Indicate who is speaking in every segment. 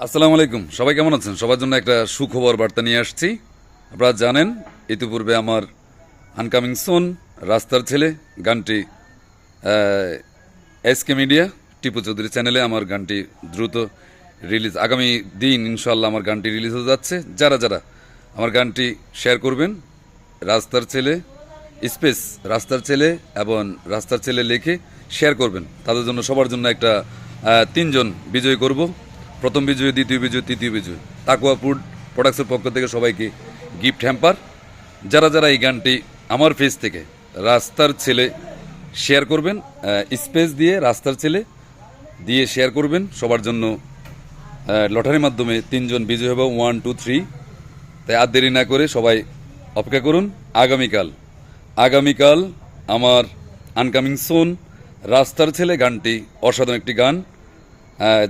Speaker 1: আসসালামু আলাইকুম, সবাই কেমন আছেন? সবার জন্য একটা সুখবর বার্তা নিয়ে আসছি। আপনারা জানেন ইতিপূর্বে আমার আনকামিং সোন রাস্তার ছেলে গানটি এসকে মিডিয়া টিপু চৌধুরী চ্যানেলে আমার গানটি দ্রুত রিলিজ, আগামী দিন ইনশাল্লাহ আমার গানটি রিলিজ হতে যাচ্ছে। যারা যারা আমার গানটি শেয়ার করবেন, রাস্তার ছেলে স্পেস রাস্তার ছেলে এবং রাস্তার ছেলে লিখে শেয়ার করবেন, তাদের জন্য সবার জন্য একটা 3জন বিজয়ী করব। প্রথম বিজয়ী, দ্বিতীয় বিজয়ী, তৃতীয় বিজয়ী। তাকুয়া ফুড প্রোডাক্টসের পক্ষ থেকে সবাইকে গিফট হ্যাম্পার। যারা যারা এই গানটি আমার পেজ থেকে রাস্তার ছেলে শেয়ার করবেন, স্পেস দিয়ে রাস্তার ছেলে দিয়ে শেয়ার করবেন, সবার জন্য লটারির মাধ্যমে 3জন বিজয়ী হবে। 1 2 3। তাই আর দেরি না করে সবাই অপেক্ষা করুন। আগামীকাল আমার আনকামিং সোন রাস্তার ছেলে গানটি অসাধারণ একটি গান।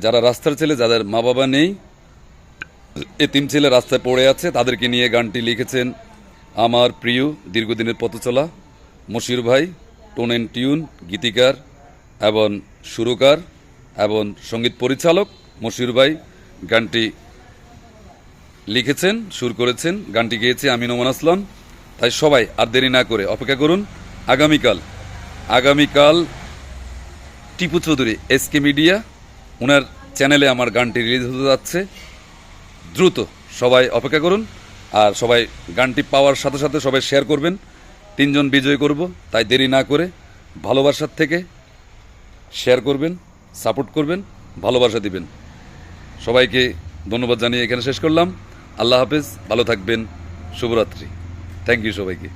Speaker 1: যারা রাস্তার ছেলে, যাদের মা বাবা নেই, এতিম ছেলে রাস্তায় পড়ে আছে, তাদেরকে নিয়ে গানটি লিখেছেন আমার প্রিয় দীর্ঘদিনের পথ চলা মশির ভাই, টোন অ্যান্ড টিউন গীতিকার এবং সুরকার এবং সঙ্গীত পরিচালক মশির ভাই গানটি লিখেছেন, সুর করেছেন। গানটি গেয়েছে আমি নোমান আসলাম। তাই সবাই আর দেরি না করে অপেক্ষা করুন। আগামীকাল টিপু চৌধুরী এসকে মিডিয়া ওনার চ্যানেলে আমার গানটি রিলিজ হতে যাচ্ছে। দ্রুত সবাই অপেক্ষা করুন। আর সবাই গানটি পাওয়ার সাথে সাথে সবাই শেয়ার করবেন। 3জন বিজয় করব, তাই দেরি না করে ভালোবাসার থেকে শেয়ার করবেন, সাপোর্ট করবেন, ভালোবাসা দিবেন। সবাইকে ধন্যবাদ জানিয়ে এখানে শেষ করলাম। আল্লাহ হাফেজ, ভালো থাকবেন, শুভরাত্রি। থ্যাংক ইউ সবাইকে।